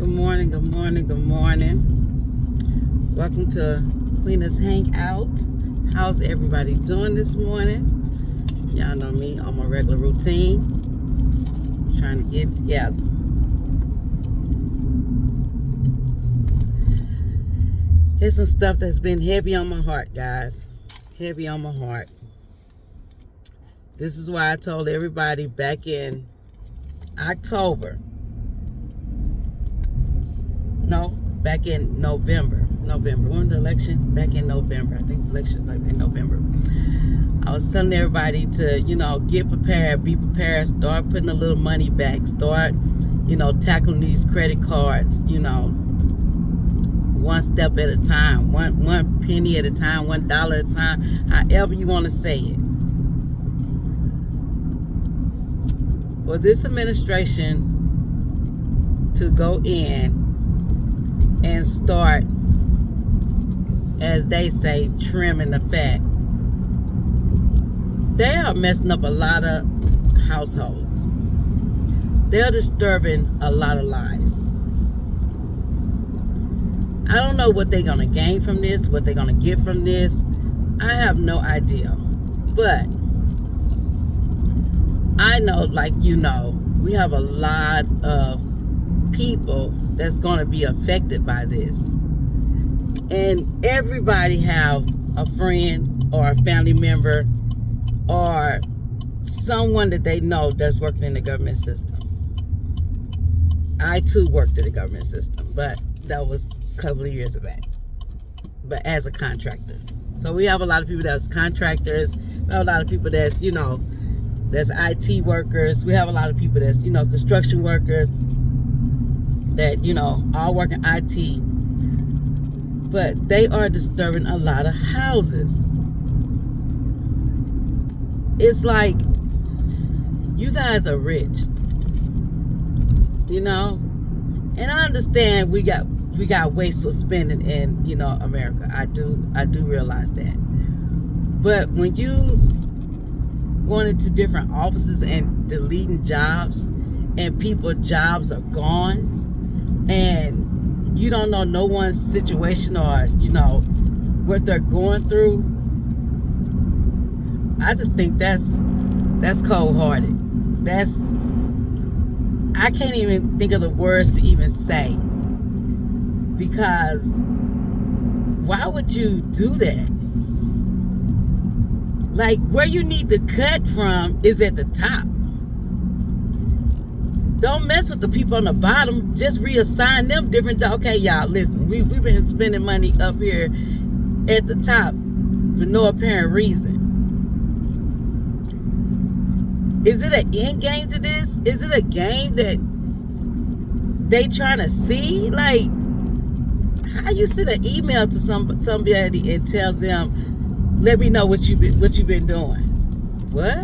Good morning, good morning, good morning. Welcome to Queen's Hangout. How's everybody doing this morning? Y'all know me on my regular routine. Trying to get together. There's some stuff that's been heavy on my heart, guys. Heavy on my heart. This is why I told everybody back in October. No, back in November. When the election? Back in November. I think the election was like in November. I was telling everybody to, get prepared, be prepared, start putting a little money back, start, tackling these credit cards, one step at a time, one penny at a time, $1 at a time, however you want to say it. For this administration to go in and start, as they say, trimming the fat, they are messing up a lot of households. They're disturbing a lot of lives. I don't know what they're going to gain from this, what they're going to get from this. I have no idea. But I know, we have a lot of people that's going to be affected by this. And everybody have a friend or a family member or someone that they know that's working in the government system. I too worked in the government system, but that was a couple of years back. But as a contractor. So we have a lot of people that's contractors. We have a lot of people that's, that's IT workers. We have a lot of people that's, construction workers that, all work in IT. But they are disturbing a lot of houses. It's like, you guys are rich, and I understand we got wasteful spending in, America. I do realize that. But when you going into different offices and deleting jobs, and people's jobs are gone, and you don't know no one's situation or what they're going through, I just think that's cold-hearted. I can't even think of the words to even say, because why would you do that? Like, where you need to cut from is at the top. Don't mess with the people on the bottom. Just reassign them different jobs. Okay, y'all, listen, we've been spending money up here at the top for no apparent reason. Is it an end game to this? Is it a game that they trying to see? Like, how you send an email to somebody and tell them, let me know what you've been doing? What?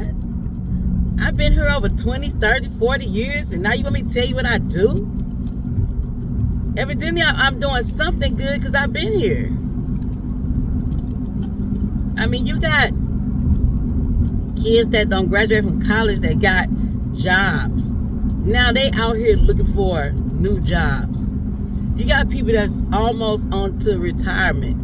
I've been here over 20, 30, 40 years, and now you want me to tell you what I do? Evidently, I'm doing something good because I've been here. I mean, you got kids that don't graduate from college that got jobs. Now they out here looking for new jobs. You got people that's almost on to retirement.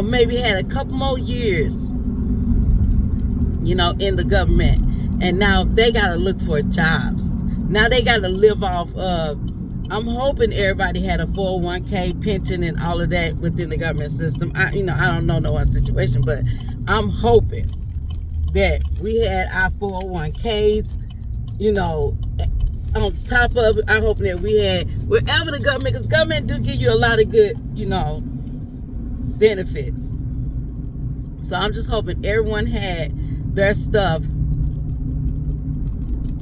Maybe had a couple more years, in the government. And now they got to look for jobs. Now they got to live off of, I'm hoping everybody had a 401k pension and all of that within the government system. I don't know no one's situation, but I'm hoping that we had our 401ks, on top of it. I'm hoping that we had, wherever the government, because government do give you a lot of good, benefits. So I'm just hoping everyone had their stuff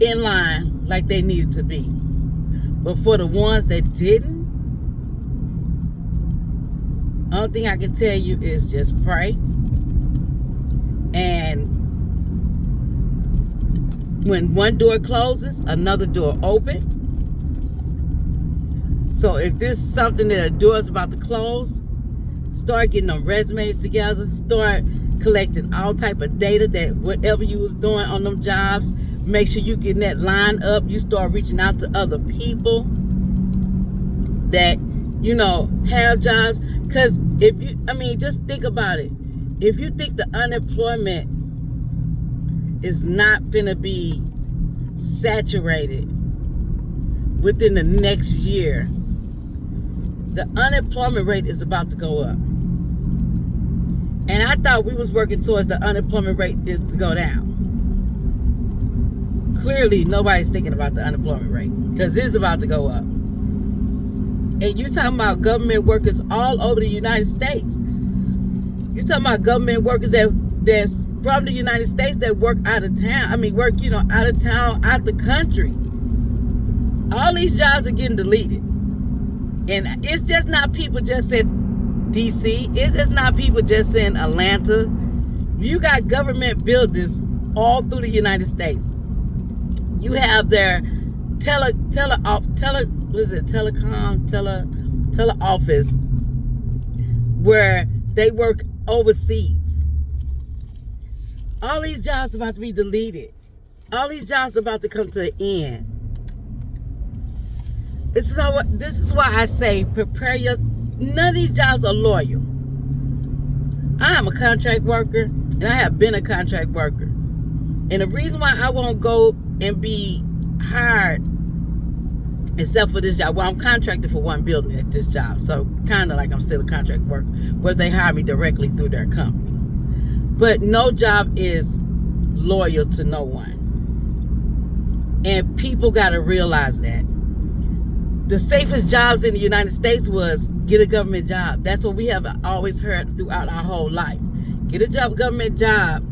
in line like they needed to be. But for the ones that didn't, only thing I can tell you is just pray. And when one door closes, another door opens. So if this is something that a door is about to close, start getting them resumes together. Start collecting all type of data that whatever you was doing on them jobs, make sure you getting that line up. You start reaching out to other people that, have jobs. Because just think about it. If you think the unemployment is not going to be saturated within the next year, the unemployment rate is about to go up. And I thought we was working towards the unemployment rate is to go down. Clearly, nobody's thinking about the unemployment rate because it's about to go up. And you're talking about government workers all over the United States. You're talking about government workers that's from the United States that work out of town. out of town, out the country. All these jobs are getting deleted. And it's just not people just in D.C. It's just not people just in Atlanta. You got government buildings all through the United States. You have their teleoffice where they work overseas. All these jobs are about to be deleted. All these jobs are about to come to an end. This is why I say prepare your. None of these jobs are loyal. I am a contract worker, and I have been a contract worker. And the reason why I won't go and be hired, except for this job, well, I'm contracted for one building at this job, so kind of like I'm still a contract worker, where they hire me directly through their company. But no job is loyal to no one. And people got to realize that. The safest jobs in the United States was get a government job. That's what we have always heard throughout our whole life. Get a government job.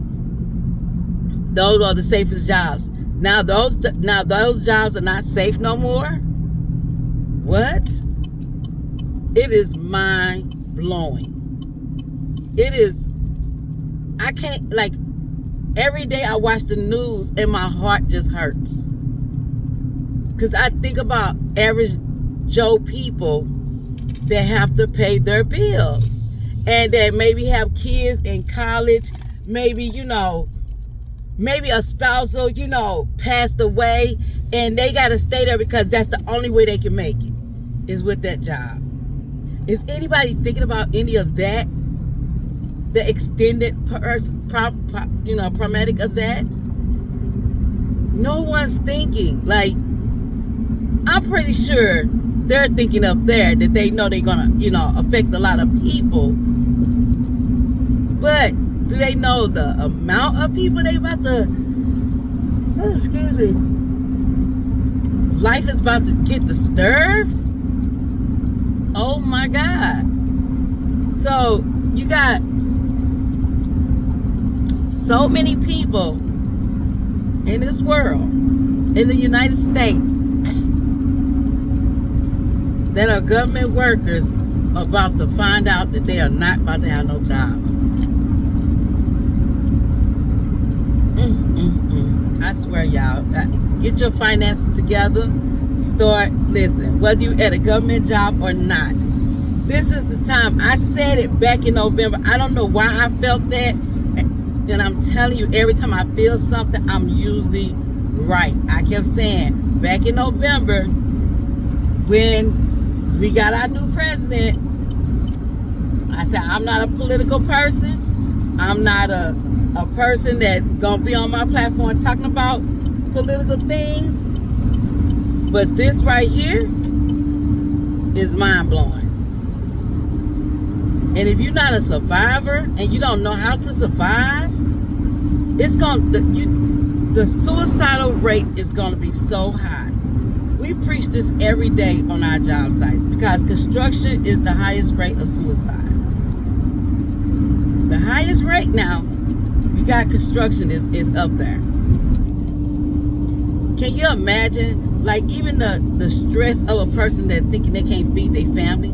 Those are the safest jobs. Now those jobs are not safe no more. What? It is mind blowing. It is. I can't, every day I watch the news and my heart just hurts. Because I think about average Joe people that have to pay their bills and that maybe have kids in college, maybe a spousal, passed away, and they got to stay there because that's the only way they can make it is with that job. Is anybody thinking about any of that? The extended problematic of that? No one's thinking. I'm pretty sure they're thinking up there that they know they're gonna, affect a lot of people. But do they know the amount of people they about to? Oh, excuse me. Life is about to get disturbed. Oh my God! So you got so many people in this world, in the United States, that are government workers about to find out that they are not about to have no jobs. I swear, y'all, get your finances together. Listen, whether you're at a government job or not. This is the time. I said it back in November. I don't know why I felt that. And I'm telling you, every time I feel something, I'm usually right. I kept saying back in November when we got our new president, I said, I'm not a political person. I'm not a person that's going to be on my platform talking about political things. But this right here is mind-blowing. And if you're not a survivor and you don't know how to survive, the suicidal rate is going to be so high. We preach this every day on our job sites because construction is the highest rate of suicide. The highest rate now, you got construction is up there. Can you imagine, even the stress of a person that thinking they can't feed their family?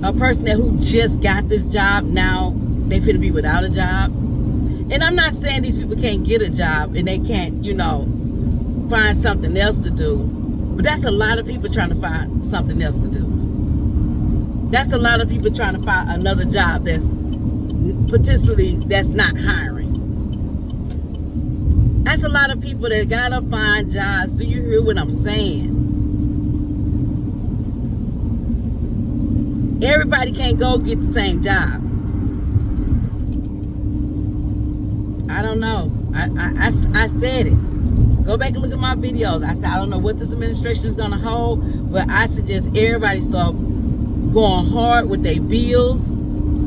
A person who just got this job, now they finna be without a job. And I'm not saying these people can't get a job and they can't, find something else to do. But that's a lot of people trying to find something else to do. That's a lot of people trying to find another job that's not hiring. That's a lot of people that gotta find jobs. Do you hear what I'm saying? Everybody can't go get the same job. I don't know. I said it. Go back and look at my videos. I said, I don't know what this administration is going to hold, but I suggest everybody start going hard with their bills,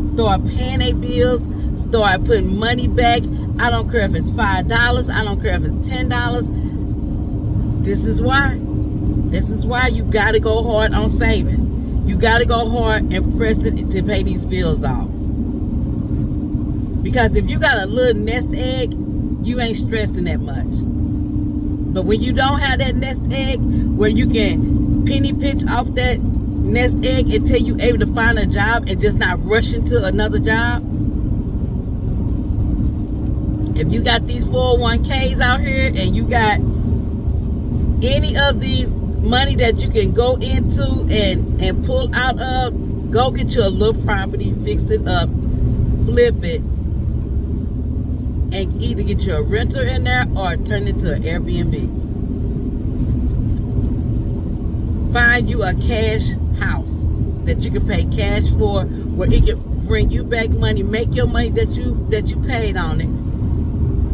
start paying their bills, start putting money back. I don't care if it's $5. I don't care if it's $10. This is why. This is why you got to go hard on saving. You got to go hard and press it to pay these bills off. Because if you got a little nest egg, you ain't stressing that much. But when you don't have that nest egg where you can penny pinch off that nest egg until you able to find a job and just not rush into another job. If you got these 401ks out here and you got any of these money that you can go into and pull out of, go get you a little property, fix it up, flip it, and either get you a renter in there or turn it into an Airbnb. Find you a cash house that you can pay cash for, where it can bring you back money, make your money that you paid on it,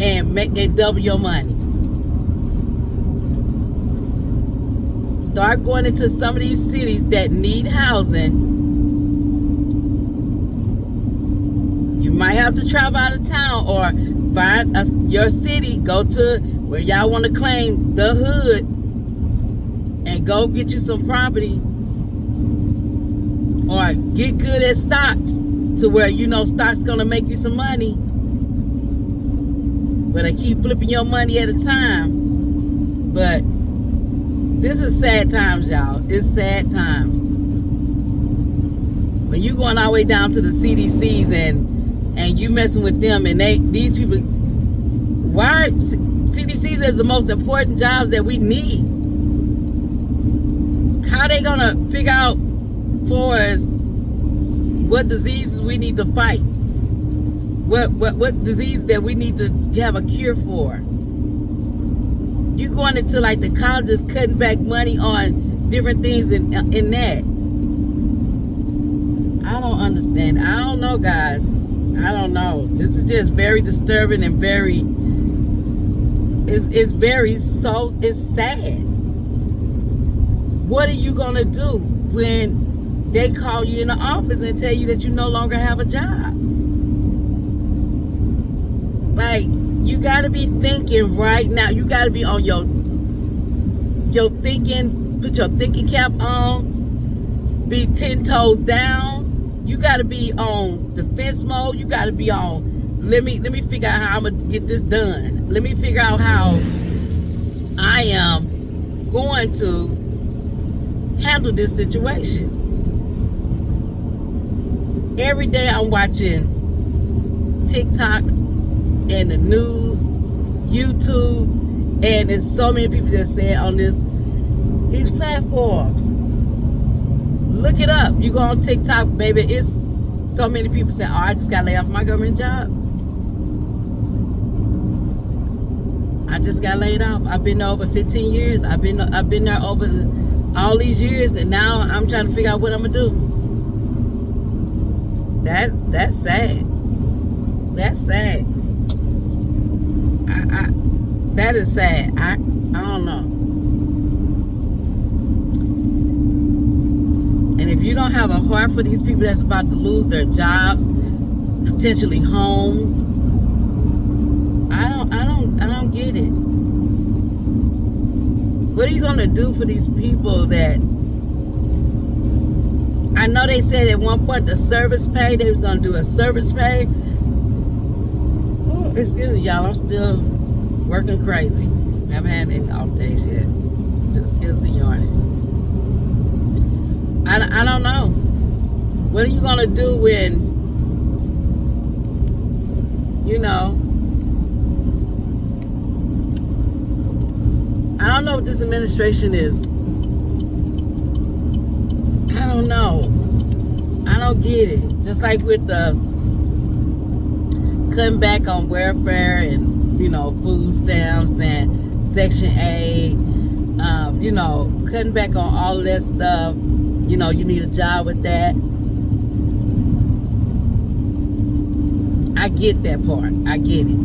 and double your money. Start going into some of these cities that need housing. You might have to travel out of town or find your city, go to where y'all want to claim the hood and go get you some property, or get good at stocks to where you know stocks gonna make you some money, but they keep flipping your money at a time. But this is sad times, y'all. It's sad times when you going all the way down to the CDCs and you messing with them, and these people, why are CDCs is the most important jobs that we need? How they gonna figure out for us what diseases we need to fight, what disease that we need to have a cure for? You going into like the colleges cutting back money on different things in that. I don't understand. I don't know, guys. I don't know. This is just very disturbing and very, it's sad. What are you gonna do when they call you in the office and tell you that you no longer have a job? Like, you gotta be thinking right now. You gotta be on your thinking, put your thinking cap on, be 10 toes down. You gotta be on defense mode. You gotta be on, let me figure out how I'm gonna get this done. Let me figure out how I am going to handle this situation. Every day I'm watching TikTok and the news, YouTube, and there's so many people that say on these platforms. Look it up. You go on TikTok, baby. It's so many people saying, "Oh, I just got laid off my government job. I just got laid off. I've been there over 15 years. I've been there over all these years, and now I'm trying to figure out what I'm gonna do." That's sad. That's sad. That is sad. I don't know. And if you don't have a heart for these people that's about to lose their jobs, potentially homes, I don't get it. What are you gonna do for these people that, I know they said at one point the service pay, they was gonna do a service pay. Oh, excuse me, y'all, I'm still working crazy. Haven't had any off days yet. Just excuse the yawning. I don't know. What are you gonna do when, you know, I don't know what this administration is. I don't know. I don't get it. Just like with the cutting back on welfare and, you know, food stamps and Section 8, you know, cutting back on all of that stuff. You know, you need a job with that. get that part. I get it.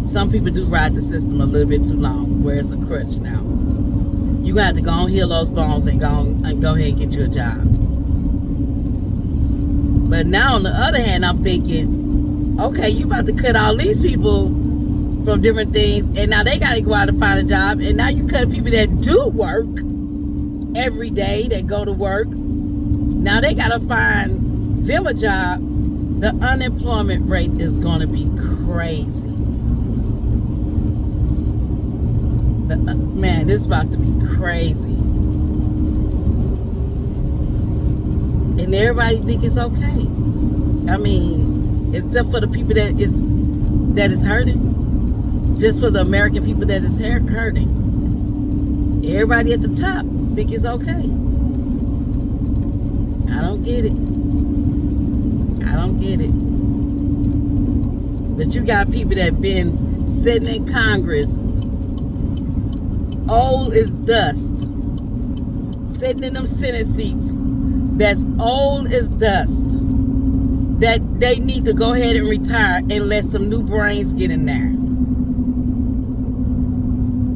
Some people do ride the system a little bit too long, where it's a crutch now. You're going to have to go and heal those bones and go ahead and get you a job. But now, on the other hand, I'm thinking, okay, you about to cut all these people from different things, and now they got to go out and find a job, and now you cut people that do work every day, that go to work. Now they got to find them a job. The unemployment rate is going to be crazy. Man, this is about to be crazy. And everybody think it's okay. I mean, except for the people that is hurting. Just for the American people that is hurting. Everybody at the top think it's okay. I don't get it. I don't get it. But you got people that been sitting in Congress, old as dust, sitting in them Senate seats that's old as dust, that they need to go ahead and retire and let some new brains get in there.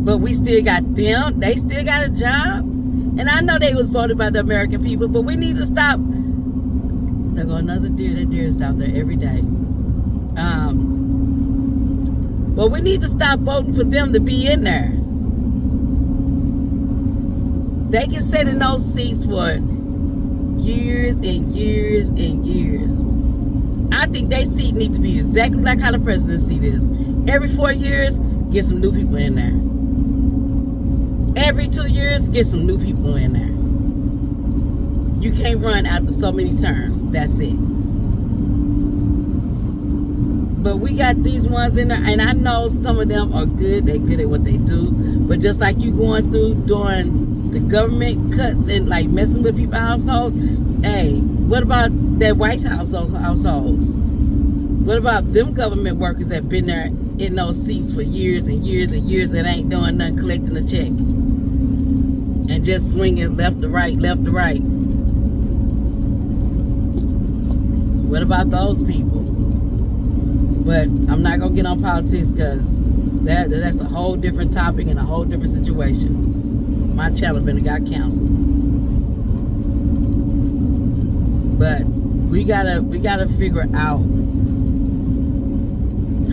But we still got them. They still got a job. And I know they was voted by the American people, but we need to stop. There go another deer. That deer is out there every day. But we need to stop voting for them to be in there. They can sit in those seats for years and years and years. I think their seat need to be exactly like how the president's seat is. Every 4 years, get some new people in there. Every 2 years, get some new people in there. You can't run after so many terms. That's it. But we got these ones in there, and I know some of them are good. They're good at what they do. But just like you going through doing the government cuts and like messing with people's household, hey, what about that White House households? What about them government workers that been there in those seats for years and years and years that ain't doing nothing, collecting a check and just swinging left to right, left to right? What about those people? But I'm not gonna get on politics because that's a whole different topic and a whole different situation. My channel been got canceled. But we gotta figure out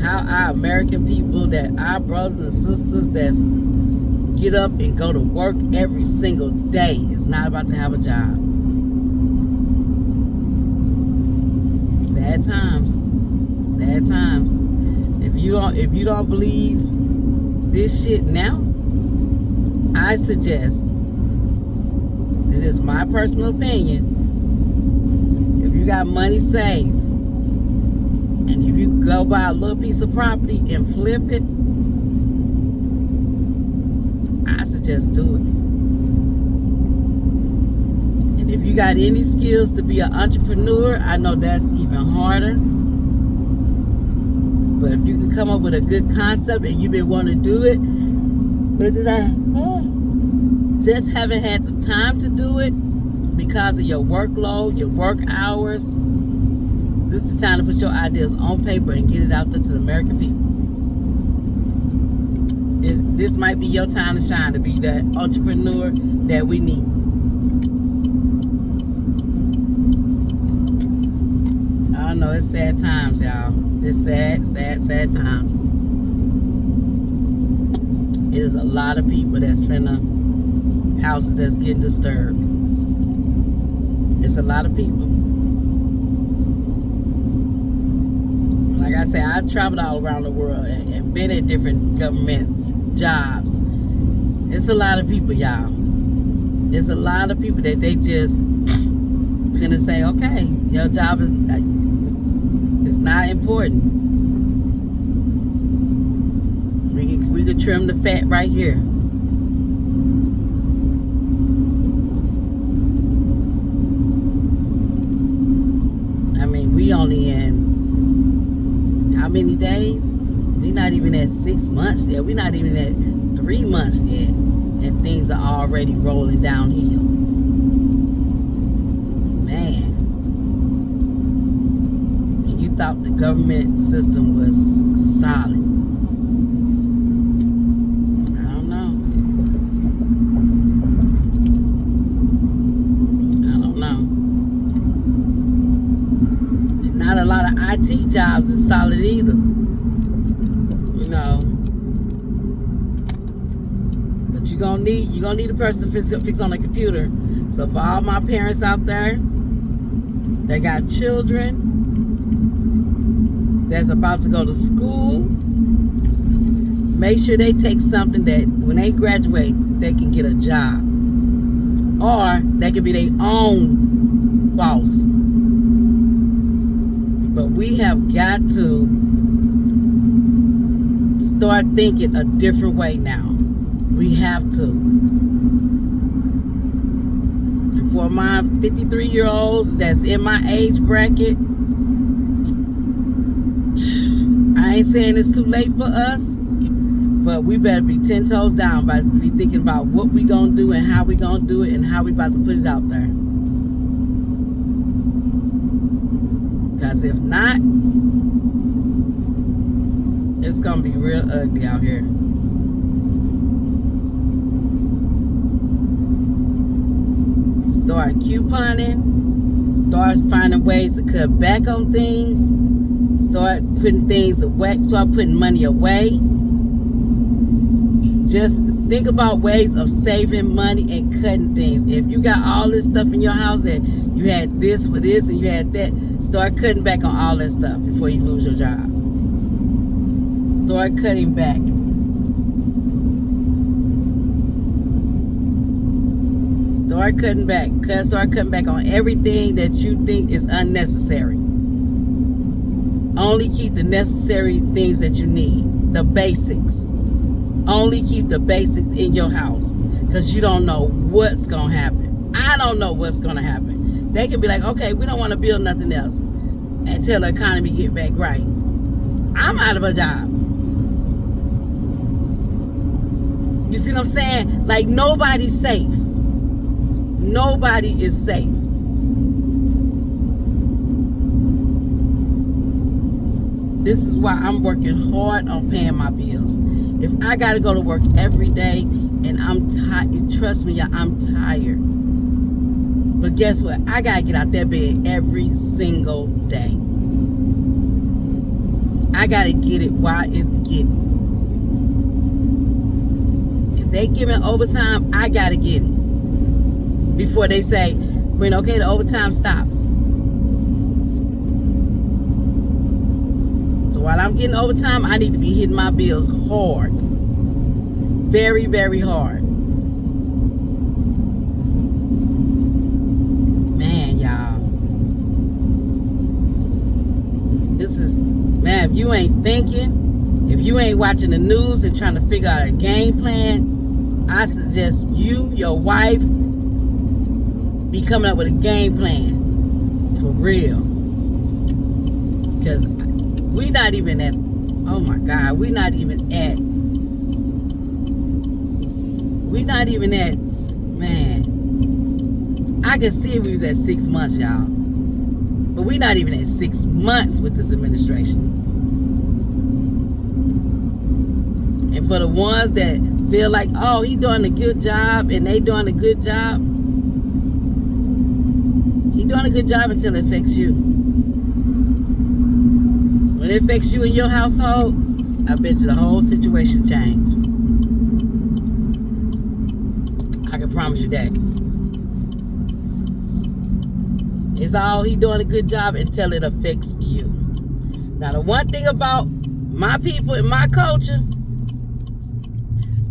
how our American people, that our brothers and sisters that's get up and go to work every single day, is not about to have a job. Sad times. Sad times. If you don't believe this shit now, I suggest, this is my personal opinion, if you got money saved and if you go buy a little piece of property and flip it, I suggest do it. And if you got any skills to be an entrepreneur, I know that's even harder. But if you can come up with a good concept and you've been wanting to do it, but just haven't had the time to do it because of your workload, your work hours, this is the time to put your ideas on paper and get it out there to the American people. This might be your time to shine, to be that entrepreneur that we need. I don't know, it's sad times, y'all. It's sad, sad, sad times. It is a lot of people that's finna, houses that's getting disturbed. It's a lot of people. Like I said, I traveled all around the world and been at different government jobs. It's a lot of people, y'all. It's a lot of people that they just finna say, okay, your job is not important. We could trim the fat right here. I mean, we only in how many days? We're not even at 6 months yet. We're not even at 3 months yet. And things are already rolling downhill. Man. And you thought the the government system was solid. I don't know. And not a lot of IT jobs is solid either. You know. But you're gonna need a person to fix on the computer. So for all my parents out there that got children that's about to go to school, make sure they take something that when they graduate, they can get a job. Or they could be their own boss. But we have got to start thinking a different way now. We have to. And for my 53-year-olds that's in my age bracket, I ain't saying it's too late for us, but we better be 10 toes down by be thinking about what we gonna do and how we gonna do it and how we about to put it out there. Because if not, it's gonna be real ugly out here. Start couponing, start finding ways to cut back on things, start putting things away, start putting money away. Just think about ways of saving money and cutting things. If you got all this stuff in your house that you had this for this and you had that, start cutting back on all that stuff before you lose your job. Start cutting back. Start cutting back. Start cutting back on everything that you think is unnecessary. Only keep the necessary things that you need. The basics. Only keep the basics in your house. Because you don't know what's going to happen. I don't know what's going to happen. They can be like, okay, we don't want to build nothing else until the economy get back right. I'm out of a job. You see what I'm saying? Like, nobody's safe. Nobody is safe. This is why I'm working hard on paying my bills. If I got to go to work every day and I'm tired, trust me, y'all, I'm tired. But guess what? I got to get out that bed every single day. I got to get it while it's getting. If they give me overtime, I got to get it. Before they say, Queen, okay, the overtime stops. So while I'm getting overtime, I need to be hitting my bills hard. Very, very hard. Man, y'all. This is, man, if you ain't thinking, if you ain't watching the news and trying to figure out a game plan, I suggest you, your wife, be coming up with a game plan. For real. Because we not even at, oh my God, we not even at, man. I could see if we was at 6 months, y'all. But we not even at 6 months with this administration. And for the ones that feel like, oh, he doing a good job and they doing a good job, he doing a good job until it affects you. When it affects you in your household, I bet you the whole situation changed. I can promise you that. It's all he doing a good job until it affects you. Now, the one thing about my people and my culture,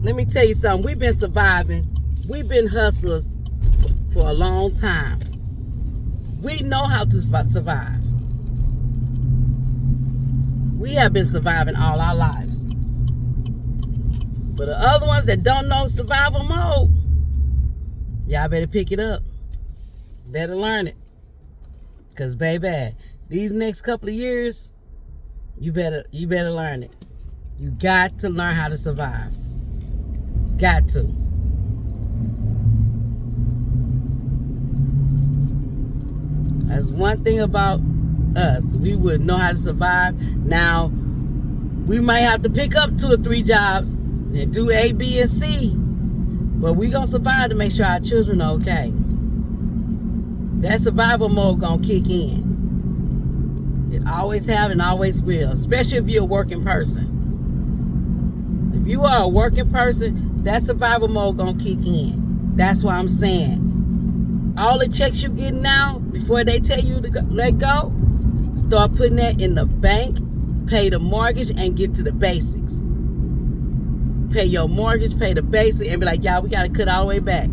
let me tell you something. We've been surviving. We've been hustlers for a long time. We know how to survive. We have been surviving all our lives. But the other ones that don't know survival mode, y'all better pick it up. Better learn it. Because, baby, these next couple of years, you better learn it. You got to learn how to survive. Got to. That's one thing about us. We would know how to survive. Now, we might have to pick up 2 or 3 jobs and do A, B, and C. But we gonna survive to make sure our children are okay. That survival mode gonna kick in. It always have and always will, especially if you're a working person. If you are a working person, that survival mode gonna kick in. That's why I'm saying, all the checks you getting now, before they tell you to let go, start putting that in the bank, pay the mortgage, and get to the basics. Pay your mortgage, pay the basic, and be like, y'all, we got to cut all the way back.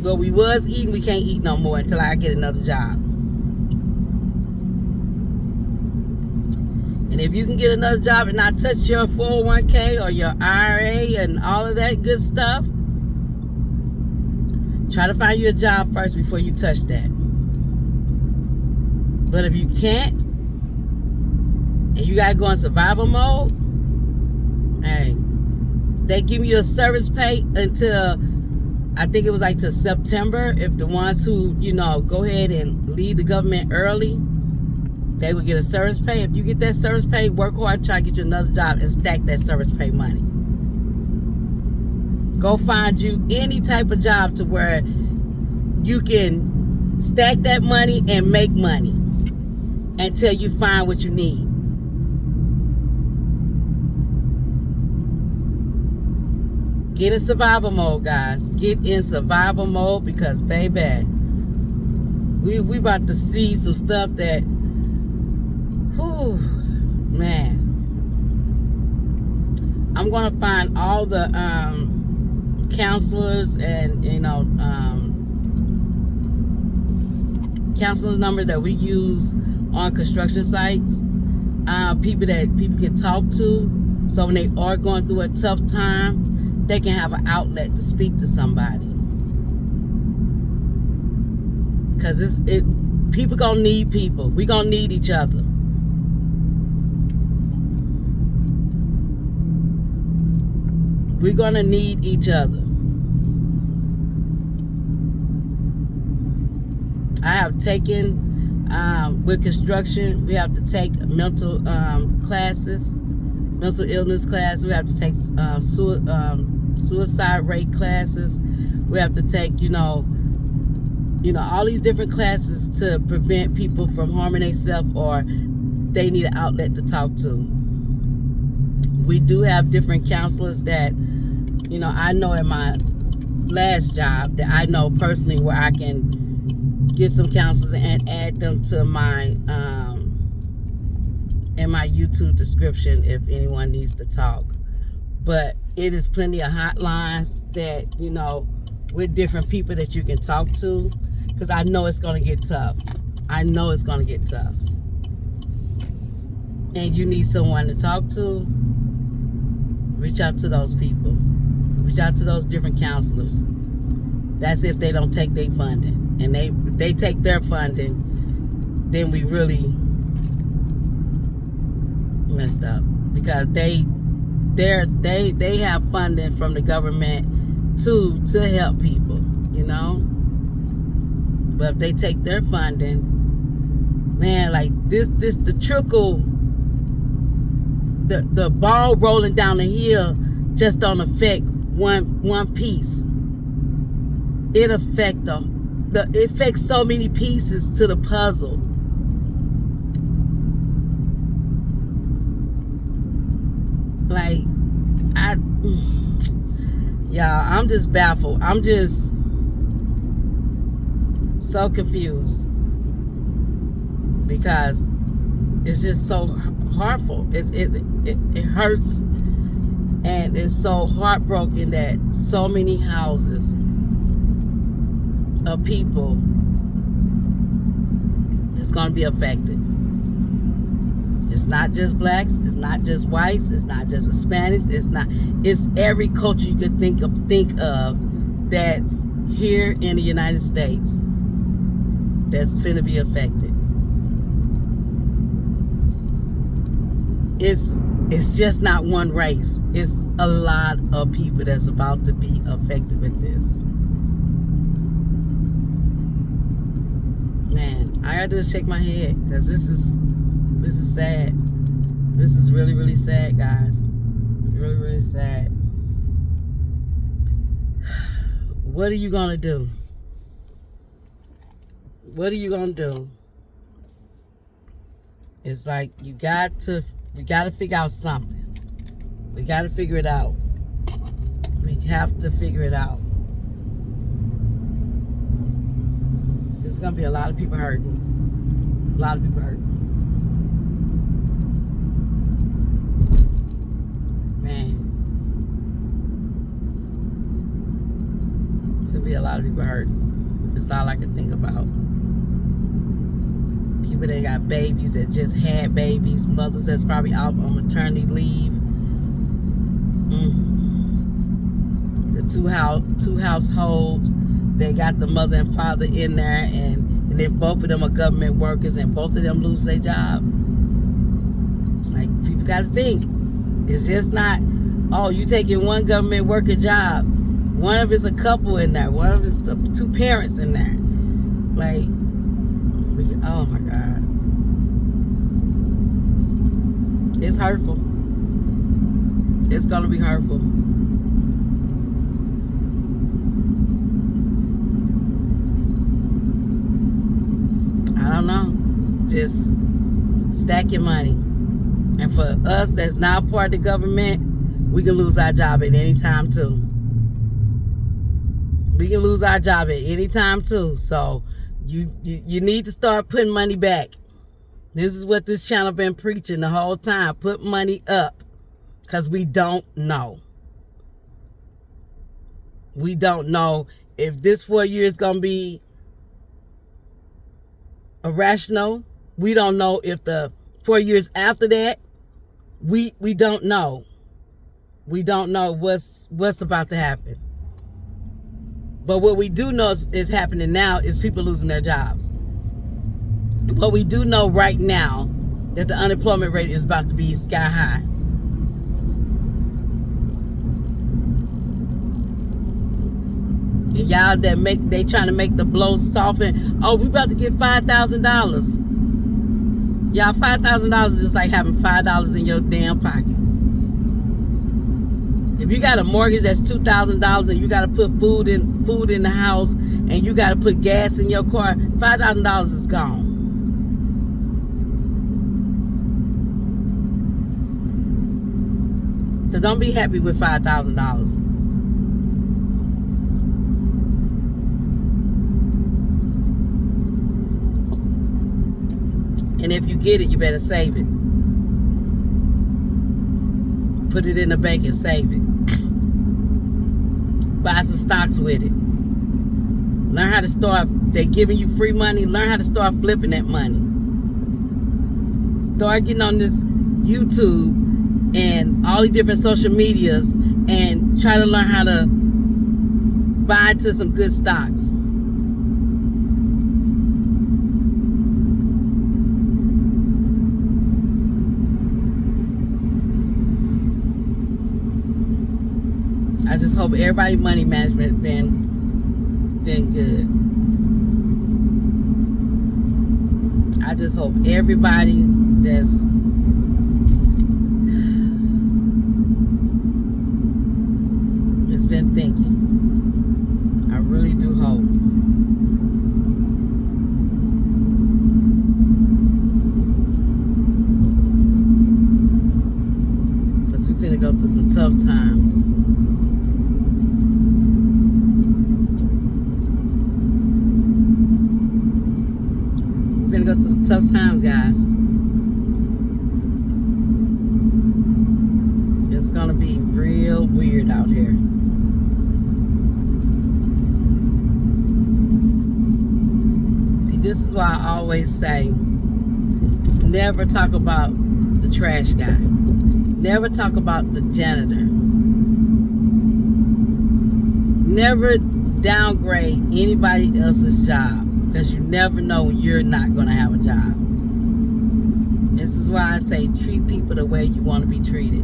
What we was eating, we can't eat no more until I get another job. And if you can get another job and not touch your 401k or your IRA and all of that good stuff, try to find you a job first before you touch that. But if you can't, and you got to go in survival mode, hey, they give you a service pay until, I think it was like to September. If the ones who, go ahead and leave the government early, they would get a service pay. If you get that service pay, work hard, try to get you another job and stack that service pay money. Go find you any type of job to where you can stack that money and make money until you find what you need. Get in survival mode, guys. Get in survival mode, because, baby, we about to see some stuff that, whew, man. I'm going to find all the counselors and, counselors numbers that we use on construction sites. People that people can talk to. So when they are going through a tough time, they can have an outlet to speak to somebody. Because people gonna need people. We gonna need each other. We're gonna need each other. I have taken, with construction, we have to take mental classes, mental illness classes. We have to take suicide rate classes. We have to take, all these different classes to prevent people from harming themselves, or they need an outlet to talk to. We do have different counselors that, I know in my last job that I know personally, where I can get some counselors and add them to my in my YouTube description if anyone needs to talk. But it is plenty of hotlines that, with different people that you can talk to, because I know it's going to get tough. I know it's going to get tough. And you need someone to talk to, reach out to those people. Reach out to those different counselors. That's if they don't take their funding. And if they take their funding, then we really messed up, because they have funding from the government to help people, But if they take their funding, man, like this the trickle, the ball rolling down the hill just don't affect one piece. It affects so many pieces to the puzzle. Like, I'm just baffled. I'm just so confused, because it's just so hurtful. It hurts, and it's so heartbroken that so many houses of people that's going to be affected. It's not just blacks, it's not just whites, it's not just Hispanics, it's every culture you could think of that's here in the United States that's finna be affected. It's just not one race. It's a lot of people that's about to be affected with this. Man, I gotta do is shake my head, because this is sad. This is really, really sad, guys. Really, really sad. What are you gonna do? What are you gonna do? It's like we got to figure out something. We got to figure it out. We have to figure it out. There's gonna be a lot of people hurting. A lot of people hurting. Man. There's gonna be a lot of people hurting. That's all I can think about. People that got babies, that just had babies, mothers that's probably out on maternity leave. The two households, they got the mother and father in there, and if both of them are government workers and both of them lose their job, like, people got to think. It's just not, oh, you taking one government worker job. One of it's a couple in there. One of it's two parents in there. Like, oh my God. It's hurtful. It's going to be hurtful. I don't know. Just stack your money. And for us that's not part of the government, we can lose our job at any time too. We can lose our job at any time too. So you need to start putting money back. This is what this channel been preaching the whole time. Put money up. Because we don't know. We don't know if this 4 years is going to be irrational. We don't know if the 4 years after that, we don't know. We don't know what's about to happen. But what we do know is happening now is people losing their jobs. What we do know right now, that the unemployment rate is about to be sky high. And y'all that they trying to make the blow soften. Oh, we about to get $5,000. Y'all, $5,000 is just like having $5 in your damn pocket. If you got a mortgage that's $2,000 and you got to put food in the house and you got to put gas in your car, $5,000 is gone. So don't be happy with $5,000. And if you get it, you better save it. Put it in the bank and save it. Buy some stocks with it. Learn how to start. They're giving you free money. Learn how to start flipping that money. Start getting on this YouTube and all the different social medias and try to learn how to buy into some good stocks. I just hope everybody money management been good. I just hope everybody that's has been thinking. I really do hope. Because we finna go through some tough times. We're gonna go through some tough times, guys. It's gonna be real weird out here. See, this is why I always say, never talk about the trash guy. Never talk about the janitor. Never downgrade anybody else's job. Because you never know when you're not going to have a job. This is why I say treat people the way you want to be treated.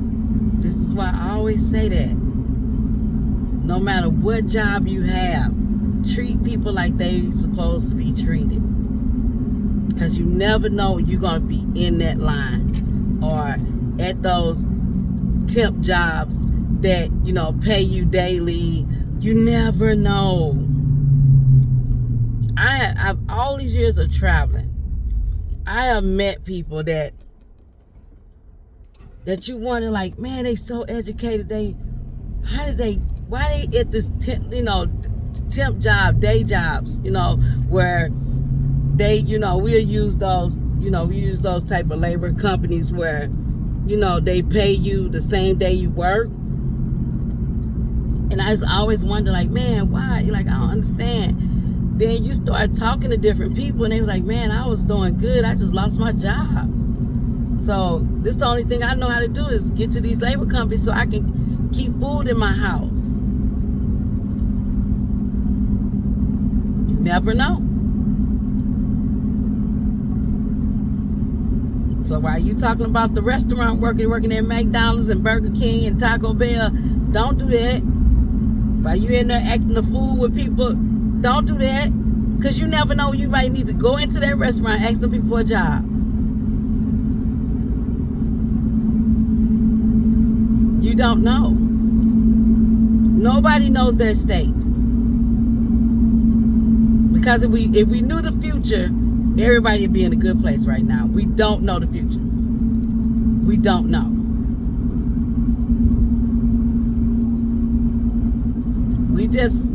This is why I always say that. No matter what job you have, treat people like they're supposed to be treated. Because you never know you're going to be in that line or at those temp jobs that, pay you daily. You never know. I've all these years of traveling, I have met people that you wonder, like, man, they so educated. Why they at this temp job, day jobs, where they, we'll use those, we use those type of labor companies where, they pay you the same day you work. And I just always wonder, like, man, why? Like, I don't understand. Then you start talking to different people, and they were like, man, I was doing good. I just lost my job. So this the only thing I know how to do is get to these labor companies so I can keep food in my house. You never know. So while you talking about the restaurant working at McDonald's and Burger King and Taco Bell, don't do that. While you in there acting the fool with people, don't do that. Because you never know, you might need to go into that restaurant and ask some people for a job. You don't know. Nobody knows their state. Because if we knew the future, everybody would be in a good place right now. We don't know the future. We don't know. We just,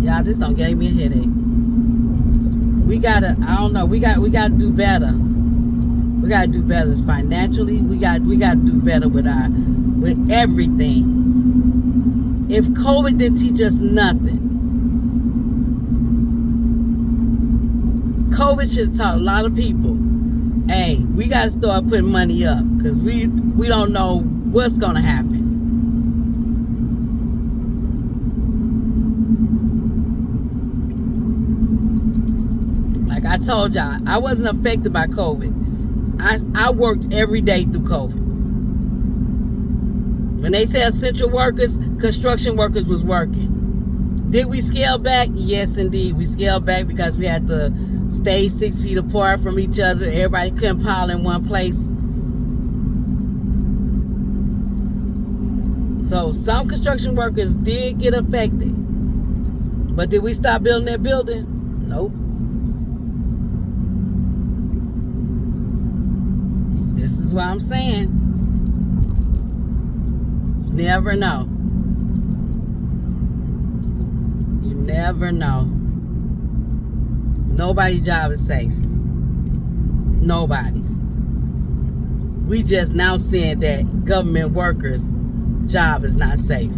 y'all, this don't gave me a headache. We gotta, we gotta do better. We gotta do better financially. We gotta do better with everything. If COVID didn't teach us nothing, COVID should have taught a lot of people, hey, we gotta start putting money up because we don't know what's gonna happen. Like I told y'all, I wasn't affected by COVID. I worked every day through COVID. When they say essential workers, construction workers was working. Did we scale back? Yes, indeed. We scaled back because we had to stay 6 feet apart from each other. Everybody couldn't pile in one place. So some construction workers did get affected. But did we stop building that building? Nope. This is what I'm saying. You never know. You never know. Nobody's job is safe. Nobody's. We just now seeing that government workers' job is not safe.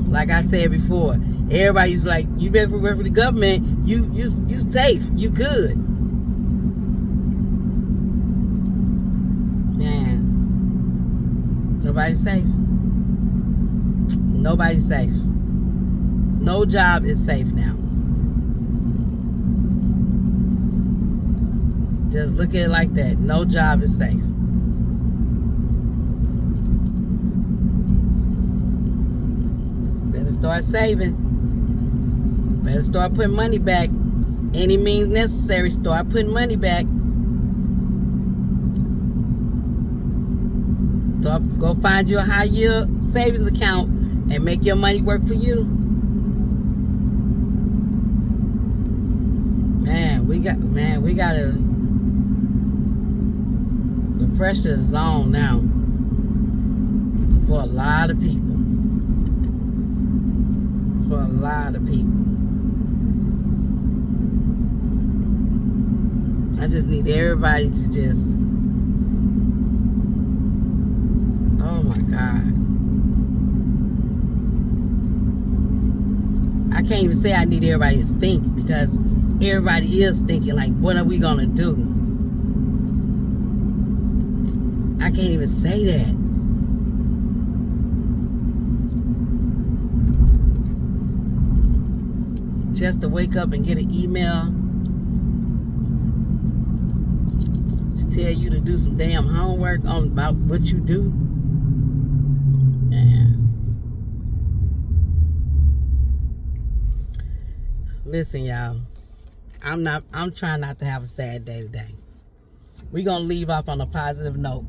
Like I said before, everybody's like, you better work for the government. You safe. You good. Man, nobody's safe. Nobody's safe. No job is safe now. Just look at it like that. No job is safe. Better start saving. Better start putting money back. Any means necessary, start putting money back. Go find you a high yield savings account and make your money work for you. We gotta. The pressure is on now for a lot of people. For a lot of people. I just need everybody to just. Oh my God. I can't even say I need everybody to think because everybody is thinking, like, what are we gonna do? I can't even say that. Just to wake up and get an email to tell you to do some damn homework on about what you do. Listen, y'all. I'm trying not to have a sad day today. We're going to leave off on a positive note.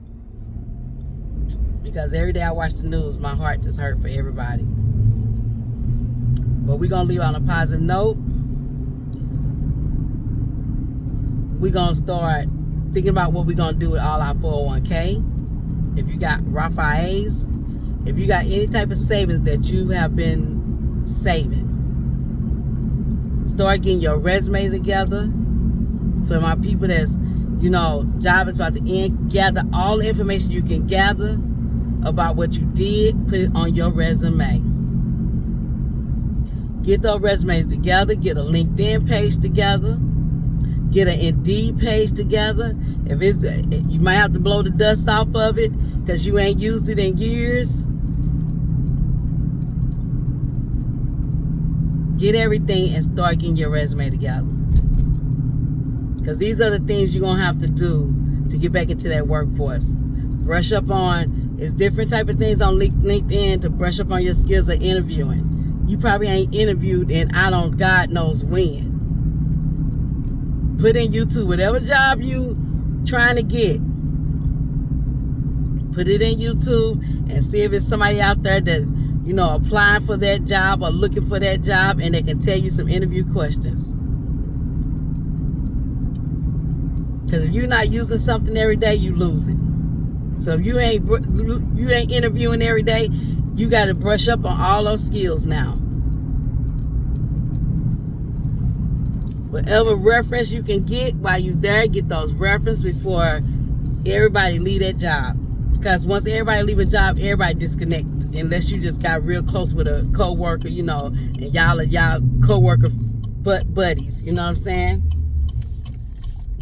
Because every day I watch the news, my heart just hurt for everybody. But we're going to leave on a positive note. We're going to start thinking about what we're going to do with all our 401k. If you got Roth IRAs, if you got any type of savings that you have been saving, start getting your resumes together. For my people that's, job is about to end, gather all the information you can gather about what you did, put it on your resume. Get those resumes together, get a LinkedIn page together, get an Indeed page together. If it's, you might have to blow the dust off of it because you ain't used it in years. Get everything and start getting your resume together. Because these are the things you're going to have to do to get back into that workforce. Brush up on, it's different type of things on LinkedIn to brush up on your skills of interviewing. You probably ain't interviewed in God knows when. Put in YouTube, whatever job you trying to get. Put it in YouTube and see if it's somebody out there that, applying for that job or looking for that job, and they can tell you some interview questions. Because if you're not using something every day, you lose it. So if you ain't interviewing every day, you got to brush up on all those skills now. Whatever reference you can get while you're there, get those references before everybody leave that job. Because once everybody leave a job, everybody disconnect. Unless you just got real close with a co-worker, and y'all co-worker buddies. You know what I'm saying?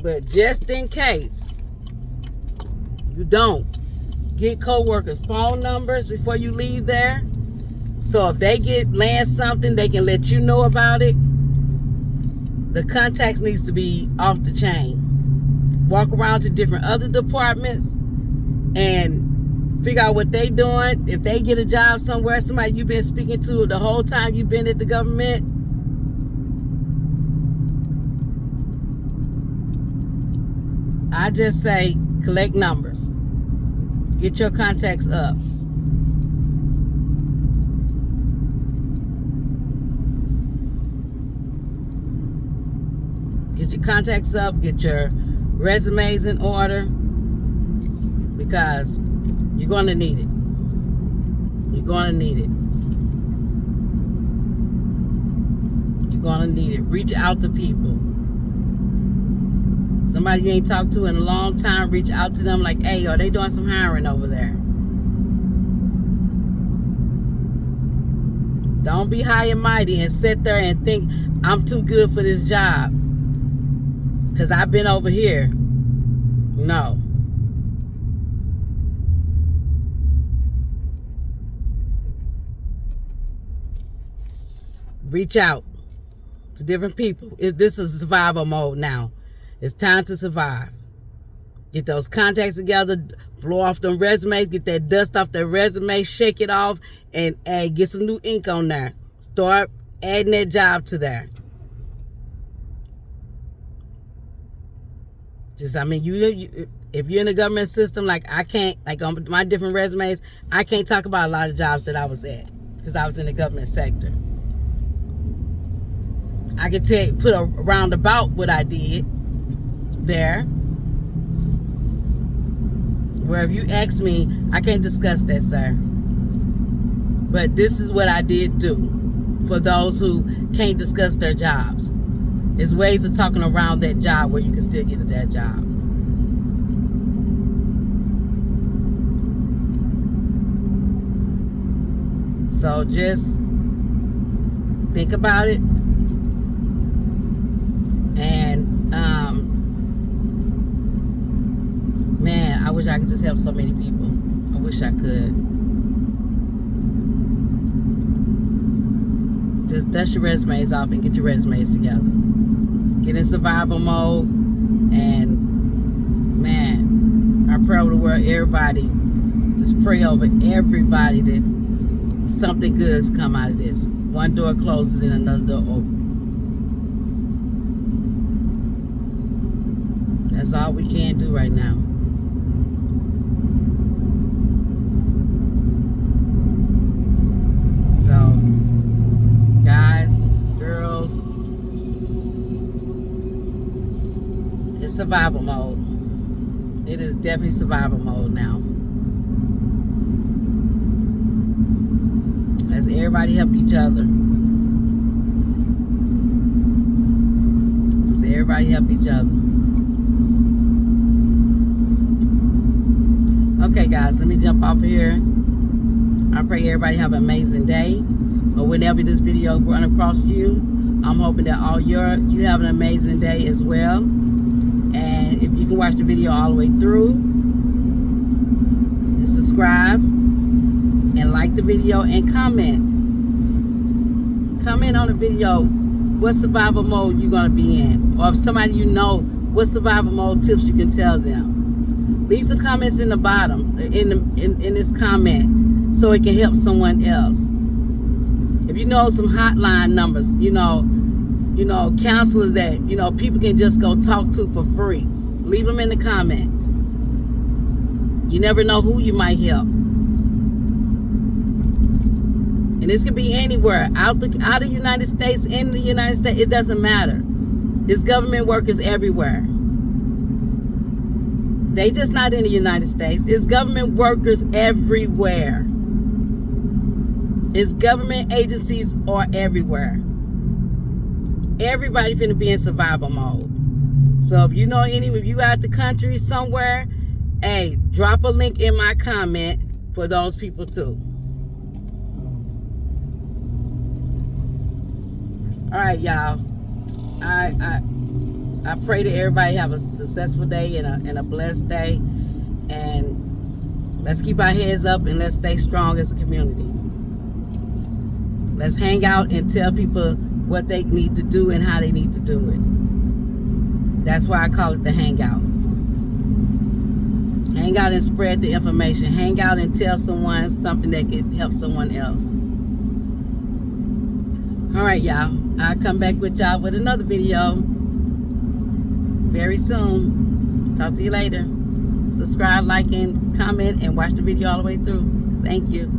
But just in case you don't, get co-workers' phone numbers before you leave there. So if they land something, they can let you know about it. The contacts needs to be off the chain. Walk around to different other departments and figure out what they doing. If they get a job somewhere, somebody you've been speaking to the whole time you've been at the government, I just say collect numbers. Get your contacts up. Get your contacts up. Get your resumes in order. Because you're going to need it. You're going to need it. You're going to need it. Reach out to people. Somebody you ain't talked to in a long time, reach out to them like, hey, are they doing some hiring over there? Don't be high and mighty and sit there and think, I'm too good for this job because I've been over here. No. Reach out to different people. This is survival mode now. It's time to survive. Get those contacts together, blow off them resumes, get that dust off their resume, shake it off, and get some new ink on there. Start adding that job to there. You if you're in the government system, like I can't, like on my different resumes, I can't talk about a lot of jobs that I was at because I was in the government sector. I could put a roundabout what I did there. Where if you ask me, I can't discuss that, sir. But this is what I did do for those who can't discuss their jobs. There's ways of talking around that job where you can still get that job. So just think about it. And man, I wish I could just help so many people. I wish I could. Just dust your resumes off and get your resumes together. Get in survival mode. And man, I pray over the world, everybody. Just pray over everybody that something good's come out of this. One door closes and another door opens. That's all we can do right now. So, guys, girls, it's survival mode. It is definitely survival mode now. Let's everybody help each other. Let's everybody help each other. Okay, guys, let me jump off here. I pray everybody have an amazing day. Or whenever this video run across you, I'm hoping that you have an amazing day as well. And if you can watch the video all the way through, and subscribe, and like the video, and comment. Comment on the video what survival mode you're going to be in. Or if somebody you know, what survival mode tips you can tell them. Leave some comments in the bottom, in this comment, so it can help someone else. If you know some hotline numbers, you know, counselors that, people can just go talk to for free, leave them in the comments. You never know who you might help. And this could be anywhere, out the United States, in the United States, it doesn't matter. It's government workers everywhere. They just not in the United States. It's government workers everywhere. It's government agencies are everywhere. Everybody finna be in survival mode. So if you know if you out the country somewhere, hey, drop a link in my comment for those people too. All right, y'all. I pray that everybody have a successful day and a blessed day. And let's keep our heads up and let's stay strong as a community. Let's hang out and tell people what they need to do and how they need to do it. That's why I call it the hangout. Hang out and spread the information. Hang out and tell someone something that can help someone else. All right, y'all. I'll come back with y'all with another video very soon. Talk to you later. Subscribe, like, and comment, and watch the video all the way through. Thank you.